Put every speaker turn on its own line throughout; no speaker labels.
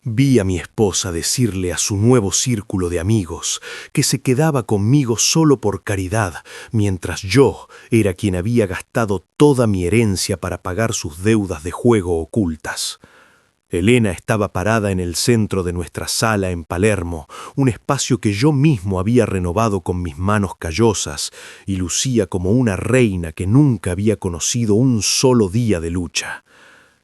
Vi a mi esposa decirle a su nuevo círculo de amigos que se quedaba conmigo solo por caridad, mientras yo era quien había gastado toda mi herencia para pagar sus deudas de juego ocultas. Elena estaba parada en el centro de nuestra sala en Palermo, un espacio que yo mismo había renovado con mis manos callosas, y lucía como una reina que nunca había conocido un solo día de lucha.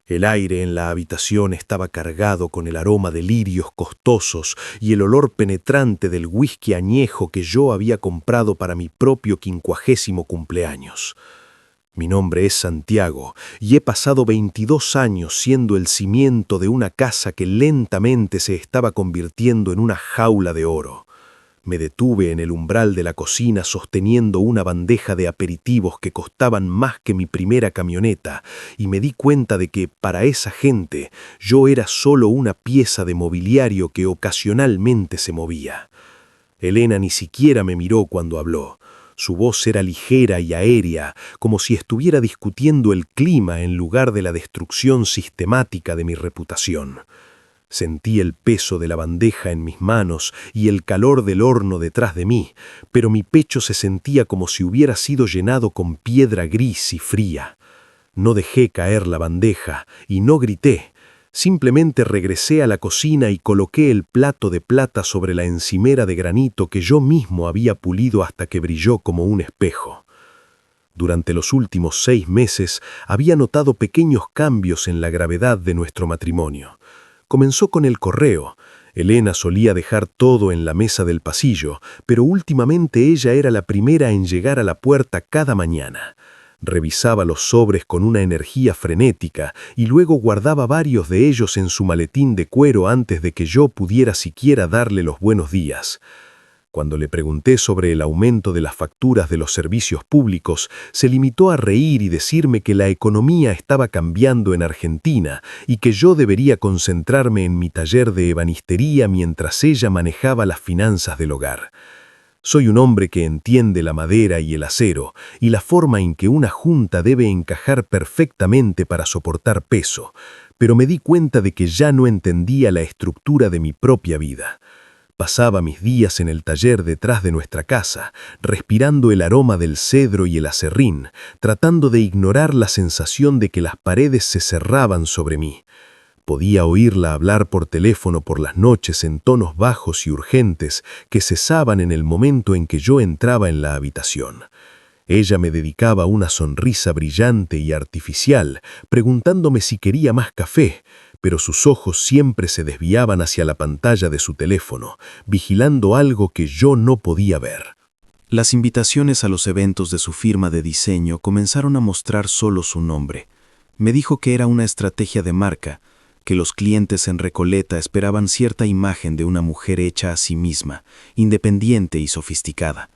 El aire en la habitación estaba cargado con el aroma de lirios costosos y el olor penetrante del whisky añejo que yo había comprado para mi propio 50º cumpleaños. Mi nombre es Santiago y he pasado 22 años siendo el cimiento de una casa que lentamente se estaba convirtiendo en una jaula de oro. Me detuve en el umbral de la cocina sosteniendo una bandeja de aperitivos que costaban más que mi primera camioneta y me di cuenta de que, para esa gente, yo era solo una pieza de mobiliario que ocasionalmente se movía. Elena ni siquiera me miró cuando habló. Su voz era ligera y aérea, como si estuviera discutiendo el clima en lugar de la destrucción sistemática de mi reputación. Sentí el peso de la bandeja en mis manos y el calor del horno detrás de mí, pero mi pecho se sentía como si hubiera sido llenado con piedra gris y fría. No dejé caer la bandeja y no grité. Simplemente regresé a la cocina y coloqué el plato de plata sobre la encimera de granito que yo mismo había pulido hasta que brilló como un espejo. Durante los últimos 6 meses había notado pequeños cambios en la gravedad de nuestro matrimonio. Comenzó con el correo. Elena solía dejar todo en la mesa del pasillo, pero últimamente ella era la primera en llegar a la puerta cada mañana. Revisaba los sobres con una energía frenética y luego guardaba varios de ellos en su maletín de cuero antes de que yo pudiera siquiera darle los buenos días. Cuando le pregunté sobre el aumento de las facturas de los servicios públicos, se limitó a reír y decirme que la economía estaba cambiando en Argentina y que yo debería concentrarme en mi taller de ebanistería mientras ella manejaba las finanzas del hogar. Soy un hombre que entiende la madera y el acero y la forma en que una junta debe encajar perfectamente para soportar peso, pero me di cuenta de que ya no entendía la estructura de mi propia vida. Pasaba mis días en el taller detrás de nuestra casa, respirando el aroma del cedro y el aserrín, tratando de ignorar la sensación de que las paredes se cerraban sobre mí. Podía oírla hablar por teléfono por las noches en tonos bajos y urgentes que cesaban en el momento en que yo entraba en la habitación. Ella me dedicaba una sonrisa brillante y artificial, preguntándome si quería más café, pero sus ojos siempre se desviaban hacia la pantalla de su teléfono, vigilando algo que yo no podía ver.
Las invitaciones a los eventos de su firma de diseño comenzaron a mostrar solo su nombre. Me dijo que era una estrategia de marca, que los clientes en Recoleta esperaban cierta imagen de una mujer hecha a sí misma, independiente y sofisticada.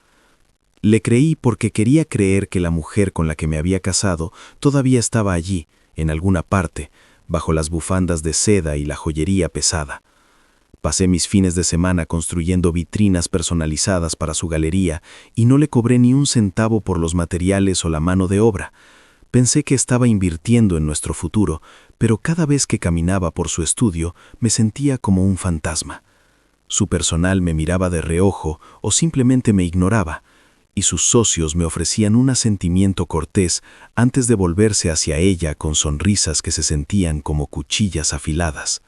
Le creí porque quería creer que la mujer con la que me había casado todavía estaba allí, en alguna parte, bajo las bufandas de seda y la joyería pesada. Pasé mis fines de semana construyendo vitrinas personalizadas para su galería y no le cobré ni un centavo por los materiales o la mano de obra. Pensé que estaba invirtiendo en nuestro futuro, pero cada vez que caminaba por su estudio me sentía como un fantasma. Su personal me miraba de reojo o simplemente me ignoraba, y sus socios me ofrecían un asentimiento cortés antes de volverse hacia ella con sonrisas que se sentían como cuchillas afiladas.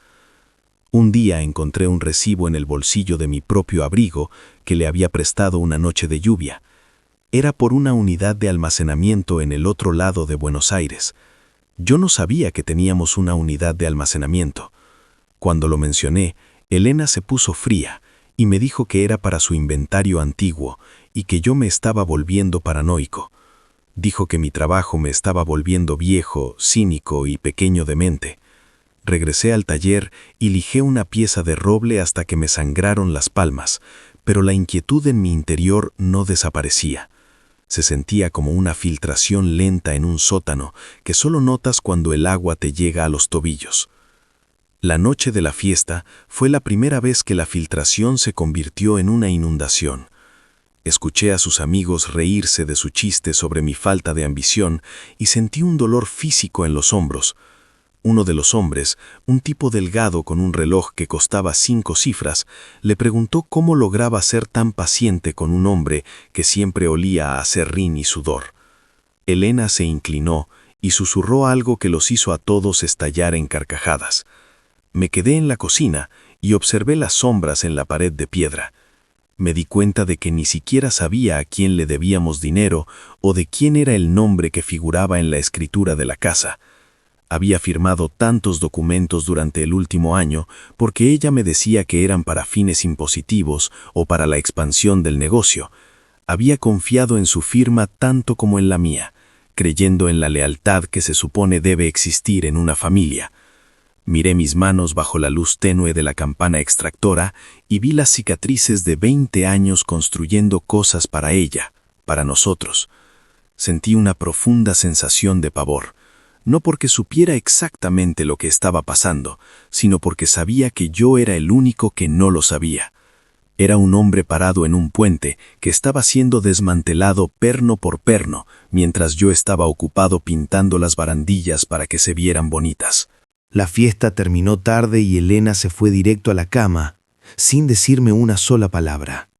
Un día encontré un recibo en el bolsillo de mi propio abrigo que le había prestado una noche de lluvia. Era por una unidad de almacenamiento en el otro lado de Buenos Aires. Yo no sabía que teníamos una unidad de almacenamiento. Cuando lo mencioné, Elena se puso fría y me dijo que era para su inventario antiguo y que yo me estaba volviendo paranoico. Dijo que mi trabajo me estaba volviendo viejo, cínico y pequeño de mente. Regresé al taller y lijé una pieza de roble hasta que me sangraron las palmas, pero la inquietud en mi interior no desaparecía. Se sentía como una filtración lenta en un sótano que solo notas cuando el agua te llega a los tobillos. La noche de la fiesta fue la primera vez que la filtración se convirtió en una inundación. Escuché a sus amigos reírse de su chiste sobre mi falta de ambición y sentí un dolor físico en los hombros. Uno de los hombres, un tipo delgado con un reloj que costaba 5 cifras, le preguntó cómo lograba ser tan paciente con un hombre que siempre olía a aserrín y sudor. Elena se inclinó y susurró algo que los hizo a todos estallar en carcajadas. Me quedé en la cocina y observé las sombras en la pared de piedra. Me di cuenta de que ni siquiera sabía a quién le debíamos dinero o de quién era el nombre que figuraba en la escritura de la casa. Había firmado tantos documentos durante el último año porque ella me decía que eran para fines impositivos o para la expansión del negocio. Había confiado en su firma tanto como en la mía, creyendo en la lealtad que se supone debe existir en una familia. Miré mis manos bajo la luz tenue de la campana extractora y vi las cicatrices de 20 años construyendo cosas para ella, para nosotros. Sentí una profunda sensación de pavor. No porque supiera exactamente lo que estaba pasando, sino porque sabía que yo era el único que no lo sabía. Era un hombre parado en un puente que estaba siendo desmantelado perno por perno, mientras yo estaba ocupado pintando las barandillas para que se vieran bonitas.
La fiesta terminó tarde y Elena se fue directo a la cama, sin decirme una sola palabra.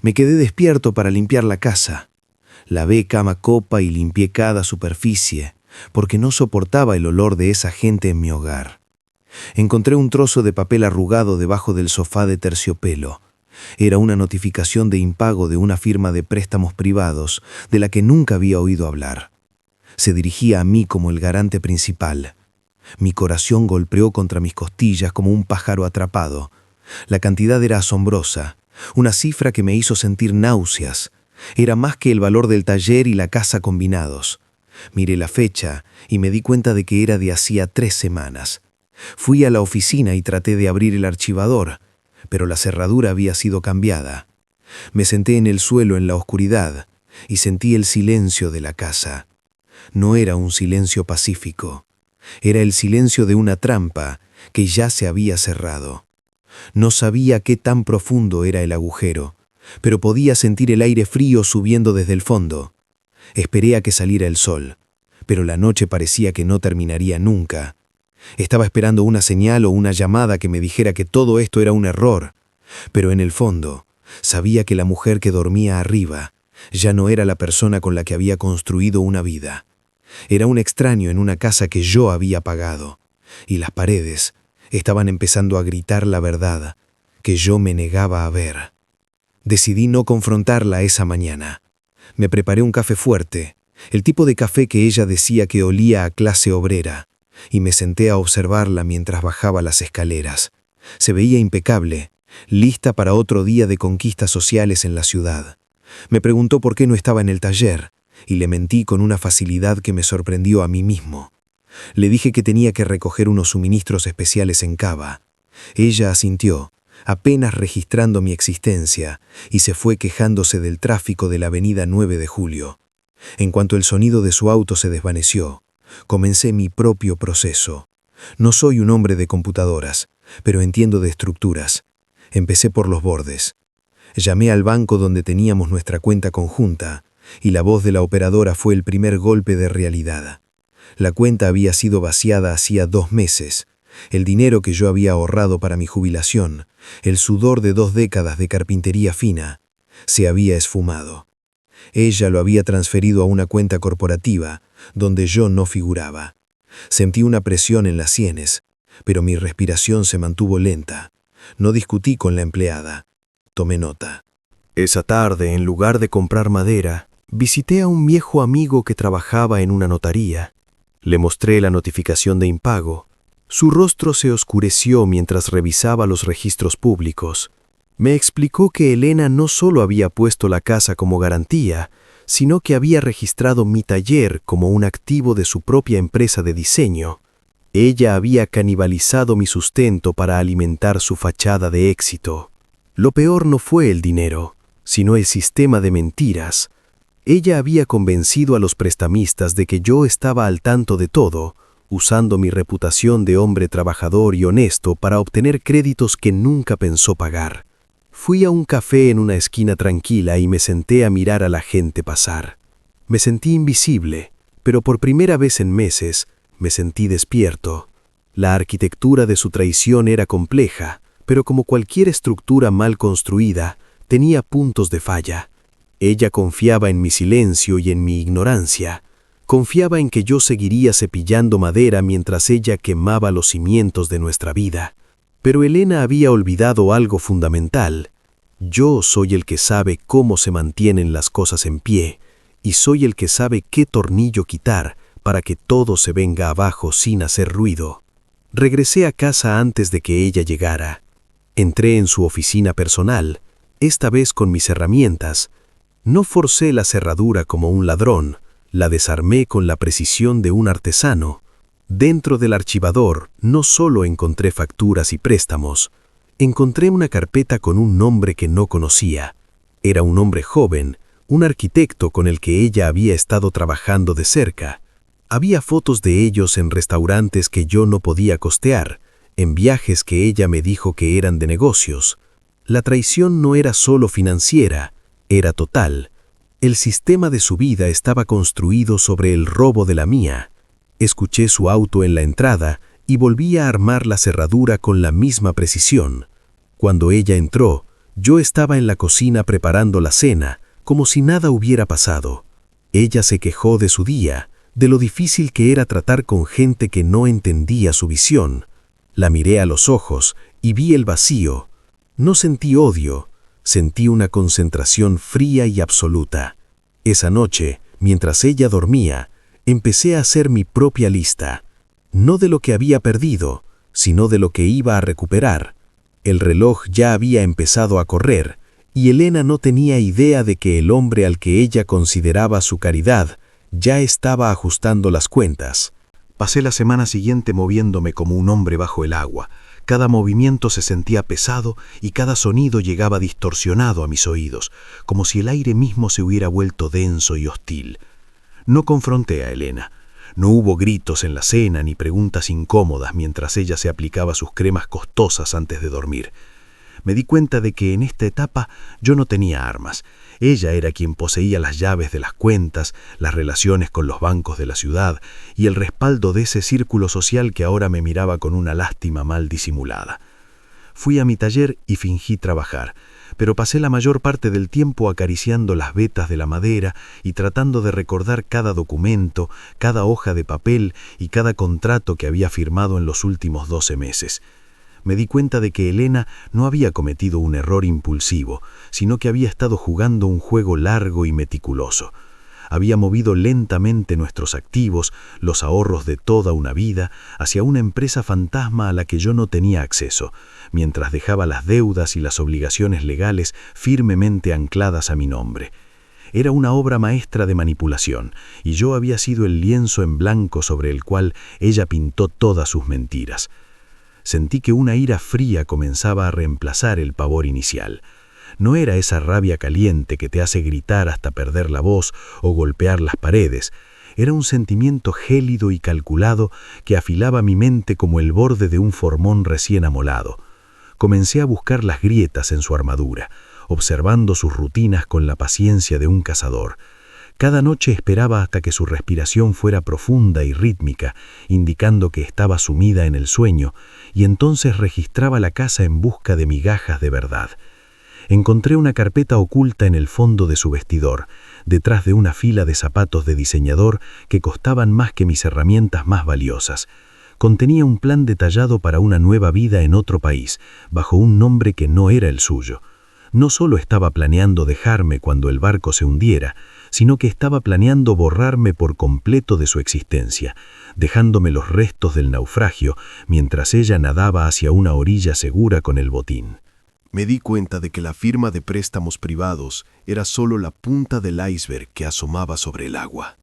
Me quedé despierto para limpiar la casa. Lavé cama copa y limpié cada superficie, porque no soportaba el olor de esa gente en mi hogar. Encontré un trozo de papel arrugado debajo del sofá de terciopelo. Era una notificación de impago de una firma de préstamos privados de la que nunca había oído hablar. Se dirigía a mí como el garante principal. Mi corazón golpeó contra mis costillas como un pájaro atrapado. La cantidad era asombrosa, una cifra que me hizo sentir náuseas. Era más que el valor del taller y la casa combinados. Miré la fecha y me di cuenta de que era de hacía 3 semanas. Fui a la oficina y traté de abrir el archivador, pero la cerradura había sido cambiada. Me senté en el suelo en la oscuridad y sentí el silencio de la casa. No era un silencio pacífico. Era el silencio de una trampa que ya se había cerrado. No sabía qué tan profundo era el agujero, pero podía sentir el aire frío subiendo desde el fondo. Esperé a que saliera el sol, pero la noche parecía que no terminaría nunca. Estaba esperando una señal o una llamada que me dijera que todo esto era un error, pero en el fondo sabía que la mujer que dormía arriba ya no era la persona con la que había construido una vida. Era un extraño en una casa que yo había pagado, y las paredes estaban empezando a gritar la verdad que yo me negaba a ver. Decidí no confrontarla esa mañana. Me preparé un café fuerte, el tipo de café que ella decía que olía a clase obrera, y me senté a observarla mientras bajaba las escaleras. Se veía impecable, lista para otro día de conquistas sociales en la ciudad. Me preguntó por qué no estaba en el taller, y le mentí con una facilidad que me sorprendió a mí mismo. Le dije que tenía que recoger unos suministros especiales en Cava. Ella asintió, apenas registrando mi existencia, y se fue quejándose del tráfico de la avenida 9 de Julio. En cuanto el sonido de su auto se desvaneció, comencé mi propio proceso. No soy un hombre de computadoras, pero entiendo de estructuras. Empecé por los bordes. Llamé al banco donde teníamos nuestra cuenta conjunta, y la voz de la operadora fue el primer golpe de realidad. La cuenta había sido vaciada hacía 2 meses. El dinero que yo había ahorrado para mi jubilación, el sudor de 2 décadas de carpintería fina, se había esfumado. Ella lo había transferido a una cuenta corporativa, donde yo no figuraba. Sentí una presión en las sienes, pero mi respiración se mantuvo lenta. No discutí con la empleada. Tomé nota. Esa tarde, en lugar de comprar madera, visité a un viejo amigo que trabajaba en una notaría. Le mostré la notificación de impago. Su rostro se oscureció mientras revisaba los registros públicos. Me explicó que Elena no solo había puesto la casa como garantía, sino que había registrado mi taller como un activo de su propia empresa de diseño. Ella había canibalizado mi sustento para alimentar su fachada de éxito. Lo peor no fue el dinero, sino el sistema de mentiras. Ella había convencido a los prestamistas de que yo estaba al tanto de todo, usando mi reputación de hombre trabajador y honesto para obtener créditos que nunca pensó pagar. Fui a un café en una esquina tranquila y me senté a mirar a la gente pasar. Me sentí invisible, pero por primera vez en meses me sentí despierto. La arquitectura de su traición era compleja, pero como cualquier estructura mal construida, tenía puntos de falla. Ella confiaba en mi silencio y en mi ignorancia. Confiaba en que yo seguiría cepillando madera mientras ella quemaba los cimientos de nuestra vida. Pero Elena había olvidado algo fundamental. Yo soy el que sabe cómo se mantienen las cosas en pie, y soy el que sabe qué tornillo quitar para que todo se venga abajo sin hacer ruido. Regresé a casa antes de que ella llegara. Entré en su oficina personal, esta vez con mis herramientas. No forcé la cerradura como un ladrón, la desarmé con la precisión de un artesano. Dentro del archivador no solo encontré facturas y préstamos, encontré una carpeta con un nombre que no conocía. Era un hombre joven, un arquitecto con el que ella había estado trabajando de cerca. Había fotos de ellos en restaurantes que yo no podía costear, en viajes que ella me dijo que eran de negocios. La traición no era solo financiera, era total. El sistema de su vida estaba construido sobre el robo de la mía. Escuché su auto en la entrada y volví a armar la cerradura con la misma precisión. Cuando ella entró, yo estaba en la cocina preparando la cena, como si nada hubiera pasado. Ella se quejó de su día, de lo difícil que era tratar con gente que no entendía su visión. La miré a los ojos y vi el vacío. No sentí odio, sentí una concentración fría y absoluta. Esa noche, mientras ella dormía, empecé a hacer mi propia lista, no de lo que había perdido, sino de lo que iba a recuperar. El reloj ya había empezado a correr, y Elena no tenía idea de que el hombre al que ella consideraba su caridad ya estaba ajustando las cuentas.
Pasé la semana siguiente moviéndome como un hombre bajo el agua. Cada movimiento se sentía pesado y cada sonido llegaba distorsionado a mis oídos, como si el aire mismo se hubiera vuelto denso y hostil. No confronté a Elena. No hubo gritos en la cena ni preguntas incómodas mientras ella se aplicaba sus cremas costosas antes de dormir. Me di cuenta de que en esta etapa yo no tenía armas. Ella era quien poseía las llaves de las cuentas, las relaciones con los bancos de la ciudad y el respaldo de ese círculo social que ahora me miraba con una lástima mal disimulada. Fui a mi taller y fingí trabajar, pero pasé la mayor parte del tiempo acariciando las vetas de la madera y tratando de recordar cada documento, cada hoja de papel y cada contrato que había firmado en los últimos 12 meses. Me di cuenta de que Elena no había cometido un error impulsivo, sino que había estado jugando un juego largo y meticuloso. Había movido lentamente nuestros activos, los ahorros de toda una vida, hacia una empresa fantasma a la que yo no tenía acceso, mientras dejaba las deudas y las obligaciones legales firmemente ancladas a mi nombre. Era una obra maestra de manipulación, y yo había sido el lienzo en blanco sobre el cual ella pintó todas sus mentiras. Sentí que una ira fría comenzaba a reemplazar el pavor inicial. No era esa rabia caliente que te hace gritar hasta perder la voz o golpear las paredes. Era un sentimiento gélido y calculado que afilaba mi mente como el borde de un formón recién amolado. Comencé a buscar las grietas en su armadura, observando sus rutinas con la paciencia de un cazador. Cada noche esperaba hasta que su respiración fuera profunda y rítmica, indicando que estaba sumida en el sueño, y entonces registraba la casa en busca de migajas de verdad. Encontré una carpeta oculta en el fondo de su vestidor, detrás de una fila de zapatos de diseñador que costaban más que mis herramientas más valiosas. Contenía un plan detallado para una nueva vida en otro país, bajo un nombre que no era el suyo. No solo estaba planeando dejarme cuando el barco se hundiera, sino que estaba planeando borrarme por completo de su existencia, dejándome los restos del naufragio mientras ella nadaba hacia una orilla segura con el botín.
Me di cuenta de que la firma de préstamos privados era solo la punta del iceberg que asomaba sobre el agua.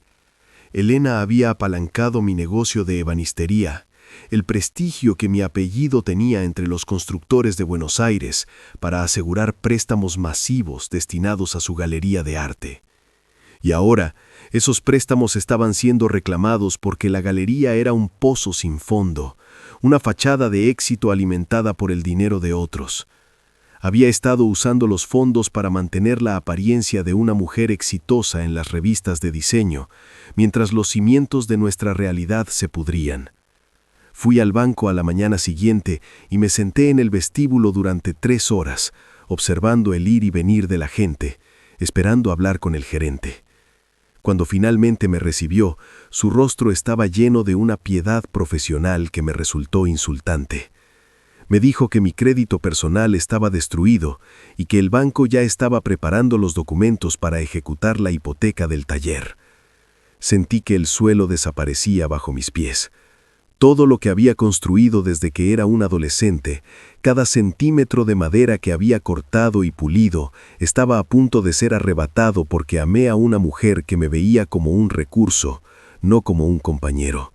Elena había apalancado mi negocio de ebanistería, el prestigio que mi apellido tenía entre los constructores de Buenos Aires para asegurar préstamos masivos destinados a su galería de arte. Y ahora, esos préstamos estaban siendo reclamados porque la galería era un pozo sin fondo, una fachada de éxito alimentada por el dinero de otros. Había estado usando los fondos para mantener la apariencia de una mujer exitosa en las revistas de diseño, mientras los cimientos de nuestra realidad se pudrían.
Fui al banco a la mañana siguiente y me senté en el vestíbulo durante 3 horas, observando el ir y venir de la gente, esperando hablar con el gerente. Cuando finalmente me recibió, su rostro estaba lleno de una piedad profesional que me resultó insultante. Me dijo que mi crédito personal estaba destruido y que el banco ya estaba preparando los documentos para ejecutar la hipoteca del taller. Sentí que el suelo desaparecía bajo mis pies. Todo lo que había construido desde que era un adolescente, cada centímetro de madera que había cortado y pulido, estaba a punto de ser arrebatado porque amé a una mujer que me veía como un recurso, no como un compañero.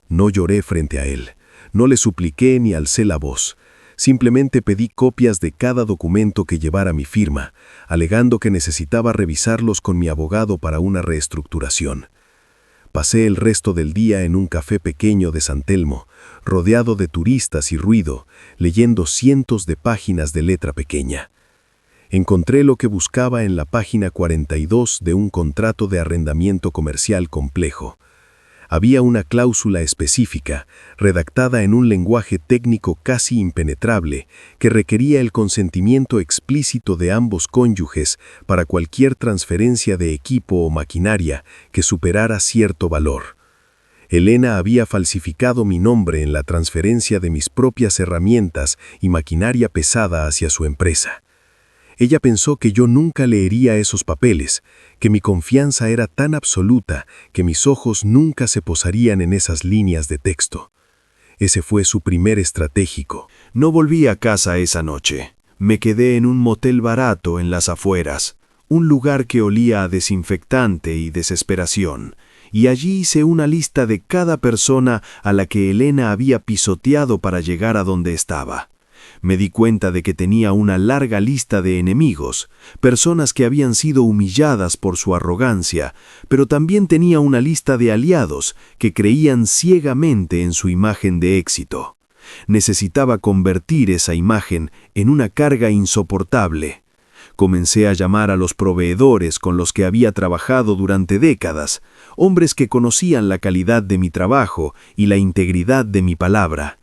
No lloré frente a él, no le supliqué ni alcé la voz. Simplemente pedí copias de cada documento que llevara mi firma, alegando que necesitaba revisarlos con mi abogado para una reestructuración. Pasé el resto del día en un café pequeño de San Telmo, rodeado de turistas y ruido, leyendo cientos de páginas de letra pequeña. Encontré lo que buscaba en la página 42 de un contrato de arrendamiento comercial complejo. Había una cláusula específica, redactada en un lenguaje técnico casi impenetrable, que requería el consentimiento explícito de ambos cónyuges para cualquier transferencia de equipo o maquinaria que superara cierto valor. Elena había falsificado mi nombre en la transferencia de mis propias herramientas y maquinaria pesada hacia su empresa. Ella pensó que yo nunca leería esos papeles, que mi confianza era tan absoluta que mis ojos nunca se posarían en esas líneas de texto. Ese fue su primer estratégico.
No volví a casa esa noche. Me quedé en un motel barato en las afueras, un lugar que olía a desinfectante y desesperación, y allí hice una lista de cada persona a la que Elena había pisoteado para llegar a donde estaba. Me di cuenta de que tenía una larga lista de enemigos, personas que habían sido humilladas por su arrogancia, pero también tenía una lista de aliados que creían ciegamente en su imagen de éxito. Necesitaba convertir esa imagen en una carga insoportable. Comencé a llamar a los proveedores con los que había trabajado durante décadas, hombres que conocían la calidad de mi trabajo y la integridad de mi palabra.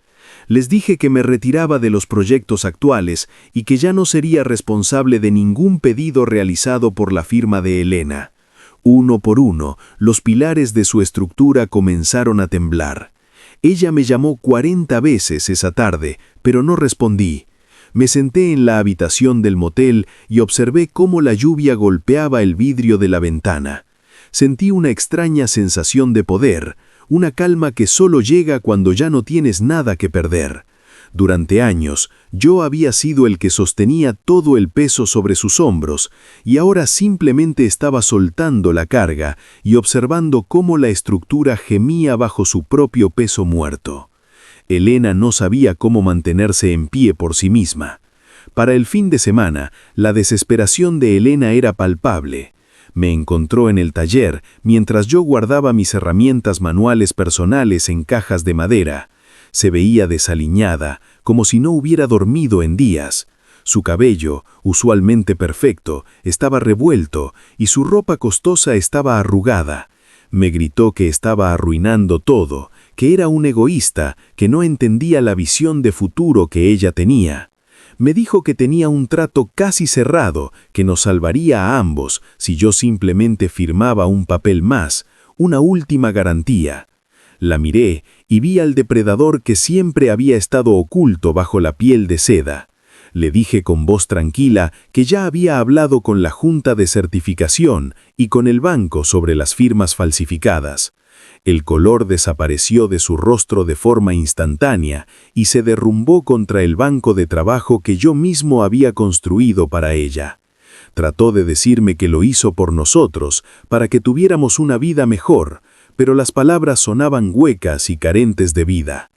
Les dije que me retiraba de los proyectos actuales y que ya no sería responsable de ningún pedido realizado por la firma de Elena. Uno por uno, los pilares de su estructura comenzaron a temblar. Ella me llamó 40 veces esa tarde, pero no respondí. Me senté en la habitación del motel y observé cómo la lluvia golpeaba el vidrio de la ventana. Sentí una extraña sensación de poder, una calma que solo llega cuando ya no tienes nada que perder. Durante años, yo había sido el que sostenía todo el peso sobre sus hombros, y ahora simplemente estaba soltando la carga y observando cómo la estructura gemía bajo su propio peso muerto. Elena no sabía cómo mantenerse en pie por sí misma. Para el fin de semana, la desesperación de Elena era palpable. Me encontró en el taller mientras yo guardaba mis herramientas manuales personales en cajas de madera. Se veía desaliñada, como si no hubiera dormido en días. Su cabello, usualmente perfecto, estaba revuelto y su ropa costosa estaba arrugada. Me gritó que estaba arruinando todo, que era un egoísta, que no entendía la visión de futuro que ella tenía. Me dijo que tenía un trato casi cerrado, que nos salvaría a ambos si yo simplemente firmaba un papel más, una última garantía. La miré y vi al depredador que siempre había estado oculto bajo la piel de seda. Le dije con voz tranquila que ya había hablado con la Junta de Certificación y con el banco sobre las firmas falsificadas. El color desapareció de su rostro de forma instantánea y se derrumbó contra el banco de trabajo que yo mismo había construido para ella. Trató de decirme que lo hizo por nosotros, para que tuviéramos una vida mejor, pero las palabras sonaban huecas y carentes de vida.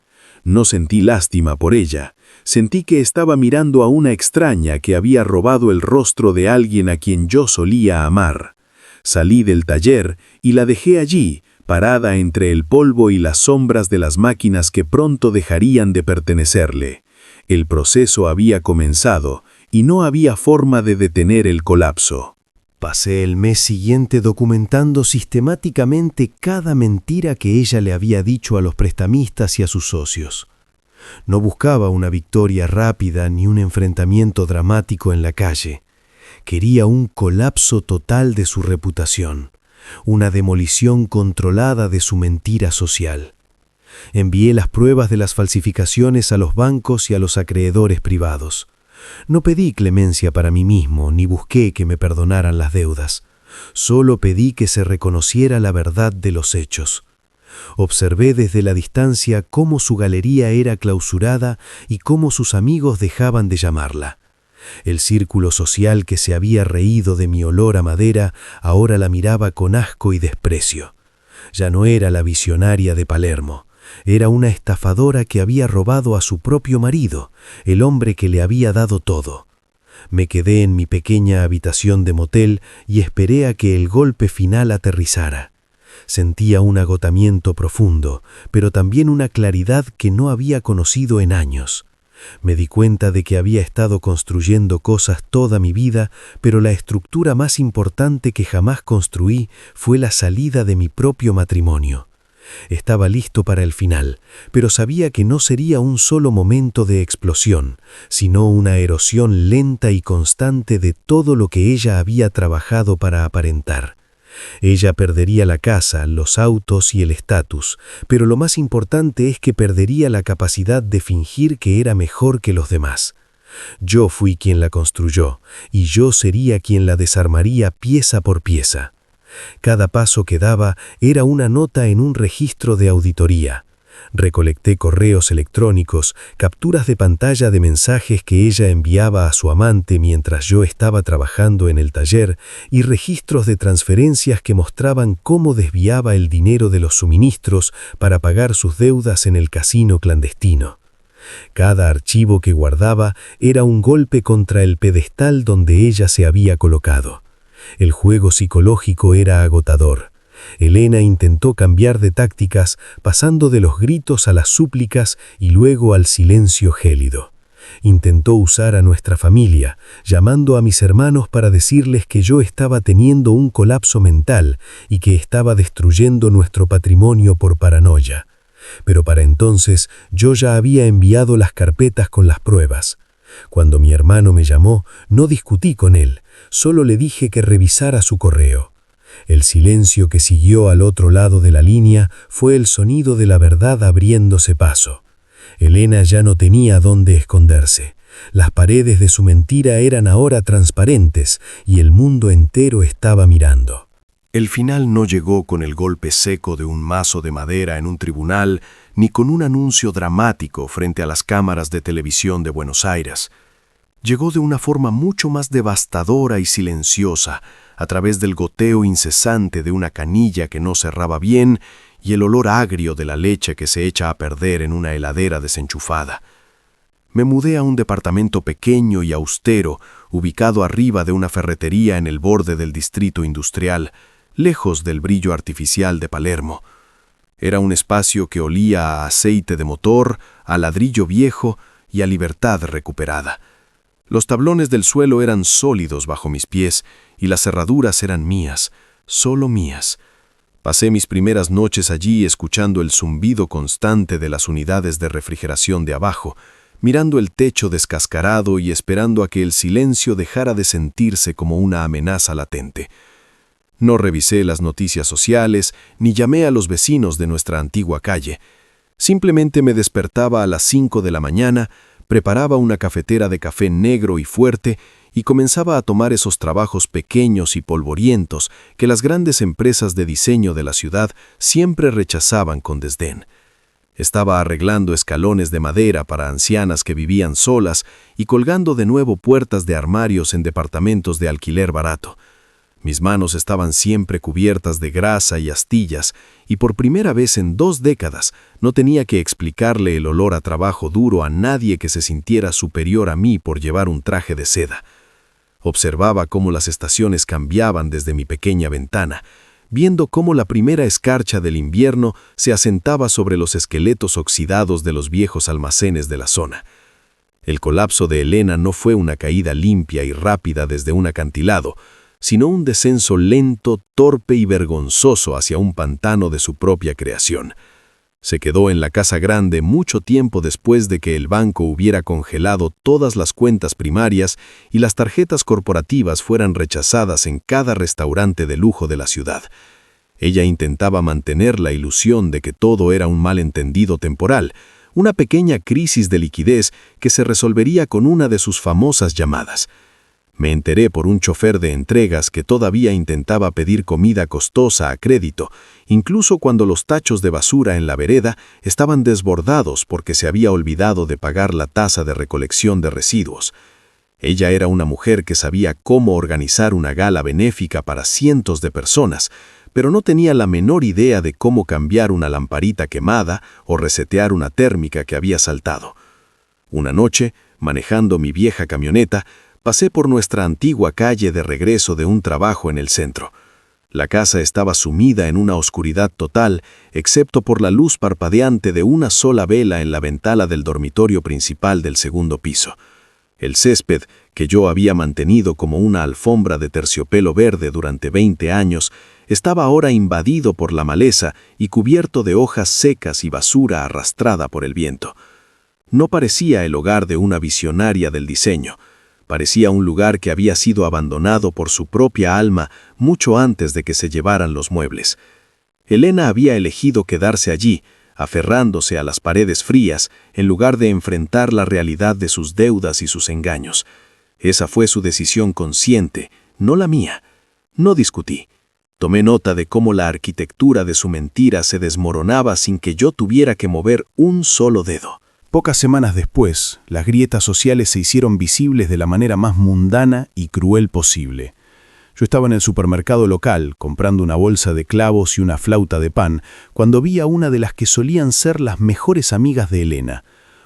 No sentí lástima por ella. Sentí que estaba mirando a una extraña que había robado el rostro de alguien a quien yo solía amar. Salí del taller y la dejé allí, parada entre el polvo y las sombras de las máquinas que pronto dejarían de pertenecerle. El proceso había comenzado y no había forma de detener el colapso.
Pasé el mes siguiente documentando sistemáticamente cada mentira que ella le había dicho a los prestamistas y a sus socios. No buscaba una victoria rápida ni un enfrentamiento dramático en la calle. Quería un colapso total de su reputación, una demolición controlada de su mentira social. Envié las pruebas de las falsificaciones a los bancos y a los acreedores privados. No pedí clemencia para mí mismo, ni busqué que me perdonaran las deudas. Solo pedí que se reconociera la verdad de los hechos. Observé desde la distancia cómo su galería era clausurada y cómo sus amigos dejaban de llamarla. El círculo social que se había reído de mi olor a madera ahora la miraba con asco y desprecio. Ya no era la visionaria de Palermo. Era una estafadora que había robado a su propio marido, el hombre que le había dado todo. Me quedé en mi pequeña habitación de motel y esperé a que el golpe final aterrizara. Sentía un agotamiento profundo, pero también una claridad que no había conocido en años. Me di cuenta de que había estado construyendo cosas toda mi vida, pero la estructura más importante que jamás construí fue la salida de mi propio matrimonio. Estaba listo para el final, pero sabía que no sería un solo momento de explosión, sino una erosión lenta y constante de todo lo que ella había trabajado para aparentar. Ella perdería la casa, los autos y el estatus, pero lo más importante es que perdería la capacidad de fingir que era mejor que los demás. Yo fui quien la construyó, y yo sería quien la desarmaría pieza por pieza. Cada paso que daba era una nota en un registro de auditoría. Recolecté correos electrónicos, capturas de pantalla de mensajes que ella enviaba a su amante mientras yo estaba trabajando en el taller y registros de transferencias que mostraban cómo desviaba el dinero de los suministros para pagar sus deudas en el casino clandestino. Cada archivo que guardaba era un golpe contra el pedestal donde ella se había colocado. El juego psicológico era agotador. Elena intentó cambiar de tácticas, pasando de los gritos a las súplicas y luego al silencio gélido. Intentó usar a nuestra familia, llamando a mis hermanos para decirles que yo estaba teniendo un colapso mental y que estaba destruyendo nuestro patrimonio por paranoia. Pero para entonces yo ya había enviado las carpetas con las pruebas. Cuando mi hermano me llamó, no discutí con él, solo le dije que revisara su correo. El silencio que siguió al otro lado de la línea fue el sonido de la verdad abriéndose paso. Elena ya no tenía dónde esconderse. Las paredes de su mentira eran ahora transparentes y el mundo entero estaba mirando.
El final no llegó con el golpe seco de un mazo de madera en un tribunal, ni con un anuncio dramático frente a las cámaras de televisión de Buenos Aires. Llegó de una forma mucho más devastadora y silenciosa, a través del goteo incesante de una canilla que no cerraba bien y el olor agrio de la leche que se echa a perder en una heladera desenchufada. Me mudé a un departamento pequeño y austero, ubicado arriba de una ferretería en el borde del distrito industrial, lejos del brillo artificial de Palermo. Era un espacio que olía a aceite de motor, a ladrillo viejo y a libertad recuperada. Los tablones del suelo eran sólidos bajo mis pies y las cerraduras eran mías, solo mías. Pasé mis primeras noches allí escuchando el zumbido constante de las unidades de refrigeración de abajo, mirando el techo descascarado y esperando a que el silencio dejara de sentirse como una amenaza latente. No revisé las noticias sociales ni llamé a los vecinos de nuestra antigua calle. Simplemente me despertaba a las 5 de la mañana, preparaba una cafetera de café negro y fuerte y comenzaba a tomar esos trabajos pequeños y polvorientos que las grandes empresas de diseño de la ciudad siempre rechazaban con desdén. Estaba arreglando escalones de madera para ancianas que vivían solas y colgando de nuevo puertas de armarios en departamentos de alquiler barato. Mis manos estaban siempre cubiertas de grasa y astillas, y por primera vez en 2 décadas no tenía que explicarle el olor a trabajo duro a nadie que se sintiera superior a mí por llevar un traje de seda. Observaba cómo las estaciones cambiaban desde mi pequeña ventana, viendo cómo la primera escarcha del invierno se asentaba sobre los esqueletos oxidados de los viejos almacenes de la zona. El colapso de Elena no fue una caída limpia y rápida desde un acantilado, sino un descenso lento, torpe y vergonzoso hacia un pantano de su propia creación. Se quedó en la casa grande mucho tiempo después de que el banco hubiera congelado todas las cuentas primarias y las tarjetas corporativas fueran rechazadas en cada restaurante de lujo de la ciudad. Ella intentaba mantener la ilusión de que todo era un malentendido temporal, una pequeña crisis de liquidez que se resolvería con una de sus famosas llamadas. Me enteré por un chofer de entregas que todavía intentaba pedir comida costosa a crédito, incluso cuando los tachos de basura en la vereda estaban desbordados porque se había olvidado de pagar la tasa de recolección de residuos. Ella era una mujer que sabía cómo organizar una gala benéfica para cientos de personas, pero no tenía la menor idea de cómo cambiar una lamparita quemada o resetear una térmica que había saltado. Una noche, manejando mi vieja camioneta, pasé por nuestra antigua calle de regreso de un trabajo en el centro. La casa estaba sumida en una oscuridad total, excepto por la luz parpadeante de una sola vela en la ventana del dormitorio principal del segundo piso. El césped, que yo había mantenido como una alfombra de terciopelo verde durante 20 años, estaba ahora invadido por la maleza y cubierto de hojas secas y basura arrastrada por el viento. No parecía el hogar de una visionaria del diseño. Parecía un lugar que había sido abandonado por su propia alma mucho antes de que se llevaran los muebles. Elena había elegido quedarse allí, aferrándose a las paredes frías, en lugar de enfrentar la realidad de sus deudas y sus engaños. Esa fue su decisión consciente, no la mía. No discutí. Tomé nota de cómo la arquitectura de su mentira se desmoronaba sin que yo tuviera que mover un solo dedo.
Pocas semanas después, las grietas sociales se hicieron visibles de la manera más mundana y cruel posible. Yo estaba en el supermercado local, comprando una bolsa de clavos y una flauta de pan, cuando vi a una de las que solían ser las mejores amigas de Elena,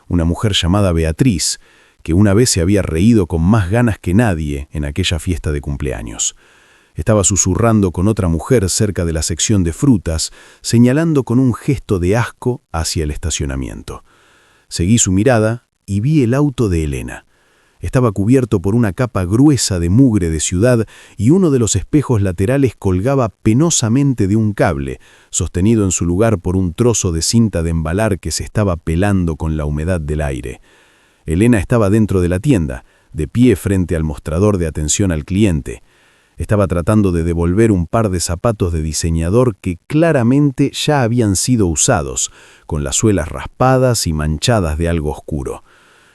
una mujer llamada Beatriz, que una vez se había reído con más ganas que nadie en aquella fiesta de cumpleaños. Estaba susurrando con otra mujer cerca de la sección de frutas, señalando con un gesto de asco hacia el estacionamiento. Seguí su mirada y vi el auto de Elena. Estaba cubierto por una capa gruesa de mugre de ciudad y uno de los espejos laterales colgaba penosamente de un cable, sostenido en su lugar por un trozo de cinta de embalar que se estaba pelando con la humedad del aire. Elena estaba dentro de la tienda, de pie frente al mostrador de atención al cliente. Estaba tratando de devolver un par de zapatos de diseñador que claramente ya habían sido usados, con las suelas raspadas y manchadas de algo oscuro.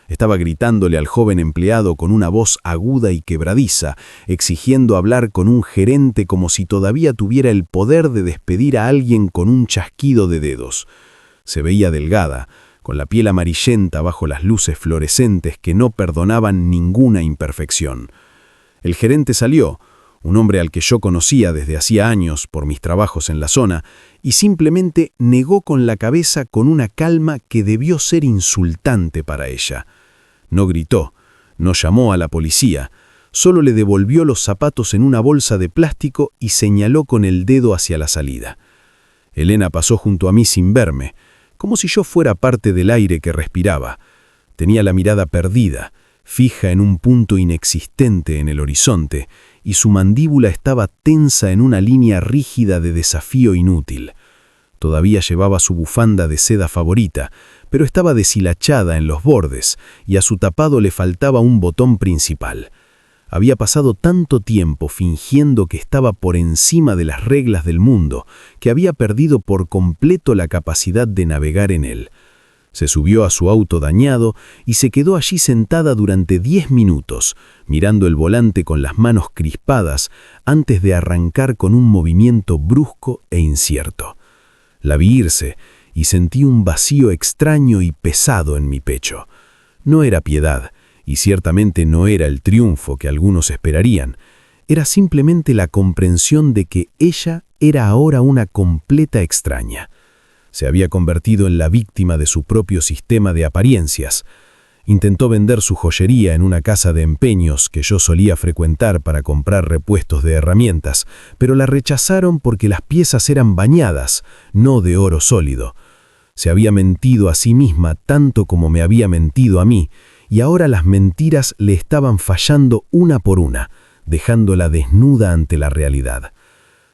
Estaba gritándole al joven empleado con una voz aguda y quebradiza, exigiendo hablar con un gerente como si todavía tuviera el poder de despedir a alguien con un chasquido de dedos. Se veía delgada, con la piel amarillenta bajo las luces fluorescentes que no perdonaban ninguna imperfección. El gerente salió, un hombre al que yo conocía desde hacía años por mis trabajos en la zona, y simplemente negó con la cabeza con una calma que debió ser insultante para ella. No gritó, no llamó a la policía, solo le devolvió los zapatos en una bolsa de plástico y señaló con el dedo hacia la salida. Elena pasó junto a mí sin verme, como si yo fuera parte del aire que respiraba. Tenía la mirada perdida, fija en un punto inexistente en el horizonte, y su mandíbula estaba tensa en una línea rígida de desafío inútil. Todavía llevaba su bufanda de seda favorita, pero estaba deshilachada en los bordes, y a su tapado le faltaba un botón principal. Había pasado tanto tiempo fingiendo que estaba por encima de las reglas del mundo, que había perdido por completo la capacidad de navegar en él. Se subió a su auto dañado y se quedó allí sentada durante 10 minutos, mirando el volante con las manos crispadas antes de arrancar con un movimiento brusco e incierto. La vi irse y sentí un vacío extraño y pesado en mi pecho. No era piedad, y ciertamente no era el triunfo que algunos esperarían. Era simplemente la comprensión de que ella era ahora una completa extraña. Se había convertido en la víctima de su propio sistema de apariencias. Intentó vender su joyería en una casa de empeños que yo solía frecuentar para comprar repuestos de herramientas, pero la rechazaron porque las piezas eran bañadas, no de oro sólido. Se había mentido a sí misma tanto como me había mentido a mí, y ahora las mentiras le estaban fallando una por una, dejándola desnuda ante la realidad.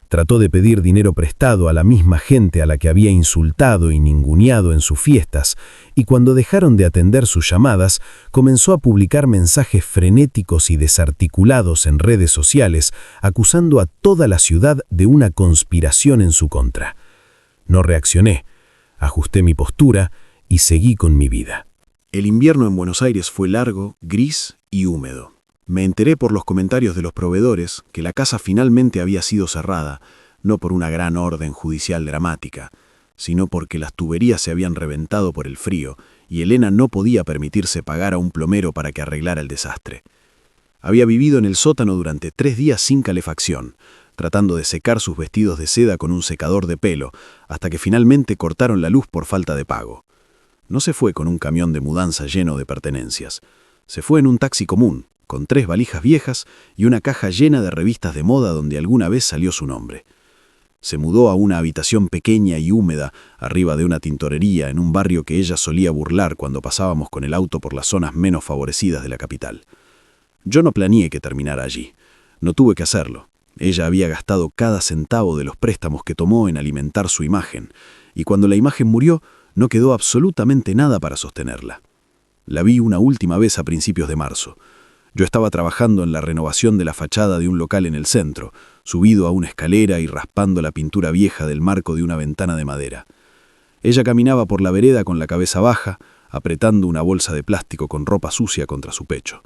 Trató de pedir dinero prestado a la misma gente a la que había insultado y ninguneado en sus fiestas, y cuando dejaron de atender sus llamadas, comenzó a publicar mensajes frenéticos y desarticulados en redes sociales, acusando a toda la ciudad de una conspiración en su contra. No reaccioné, ajusté mi postura y seguí con mi vida.
El invierno en Buenos Aires fue largo, gris y húmedo. Me enteré por los comentarios de los proveedores que la casa finalmente había sido cerrada, no por una gran orden judicial dramática, sino porque las tuberías se habían reventado por el frío y Elena no podía permitirse pagar a un plomero para que arreglara el desastre. Había vivido en el sótano durante 3 días sin calefacción, tratando de secar sus vestidos de seda con un secador de pelo, hasta que finalmente cortaron la luz por falta de pago. No se fue con un camión de mudanza lleno de pertenencias. Se fue en un taxi común, con 3 valijas viejas y una caja llena de revistas de moda donde alguna vez salió su nombre. Se mudó a una habitación pequeña y húmeda, arriba de una tintorería, en un barrio que ella solía burlar cuando pasábamos con el auto por las zonas menos favorecidas de la capital. Yo no planeé que terminara allí. No tuve que hacerlo. Ella había gastado cada centavo de los préstamos que tomó en alimentar su imagen, y cuando la imagen murió, no quedó absolutamente nada para sostenerla. La vi una última vez a principios de marzo. Yo estaba trabajando en la renovación de la fachada de un local en el centro, subido a una escalera y raspando la pintura vieja del marco de una ventana de madera. Ella caminaba por la vereda con la cabeza baja, apretando una bolsa de plástico con ropa sucia contra su pecho.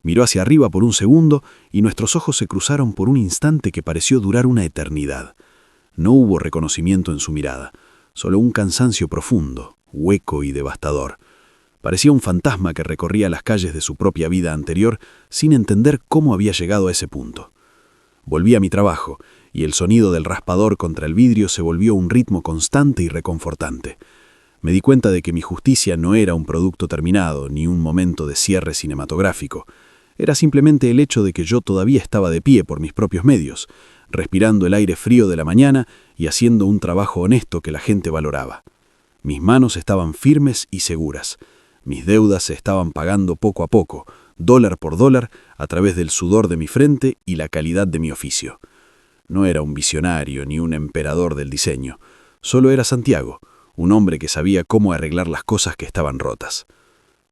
Miró hacia arriba por un segundo y nuestros ojos se cruzaron por un instante que pareció durar una eternidad. No hubo reconocimiento en su mirada, solo un cansancio profundo, hueco y devastador. Parecía un fantasma que recorría las calles de su propia vida anterior sin entender cómo había llegado a ese punto. Volví a mi trabajo, y el sonido del raspador contra el vidrio se volvió un ritmo constante y reconfortante. Me di cuenta de que mi justicia no era un producto terminado, ni un momento de cierre cinematográfico. Era simplemente el hecho de que yo todavía estaba de pie por mis propios medios, respirando el aire frío de la mañana y haciendo un trabajo honesto que la gente valoraba. Mis manos estaban firmes y seguras. Mis deudas se estaban pagando poco a poco, dólar por dólar, a través del sudor de mi frente y la calidad de mi oficio. No era un visionario ni un emperador del diseño. Solo era Santiago, un hombre que sabía cómo arreglar las cosas que estaban rotas.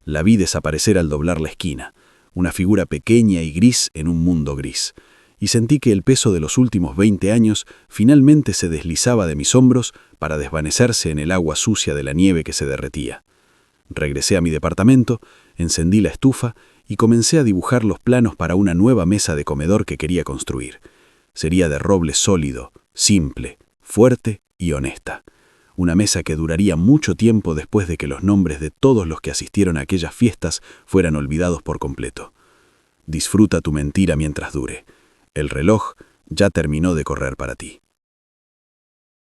La vi desaparecer al doblar la esquina, una figura pequeña y gris en un mundo gris, y sentí que el peso de los últimos 20 años finalmente se deslizaba de mis hombros para desvanecerse en el agua sucia de la nieve que se derretía. Regresé a mi departamento, encendí la estufa y comencé a dibujar los planos para una nueva mesa de comedor que quería construir. Sería de roble sólido, simple, fuerte y honesta. Una mesa que duraría mucho tiempo después de que los nombres de todos los que asistieron a aquellas fiestas fueran olvidados por completo. Disfruta tu mentira mientras dure. El reloj ya terminó de correr para ti.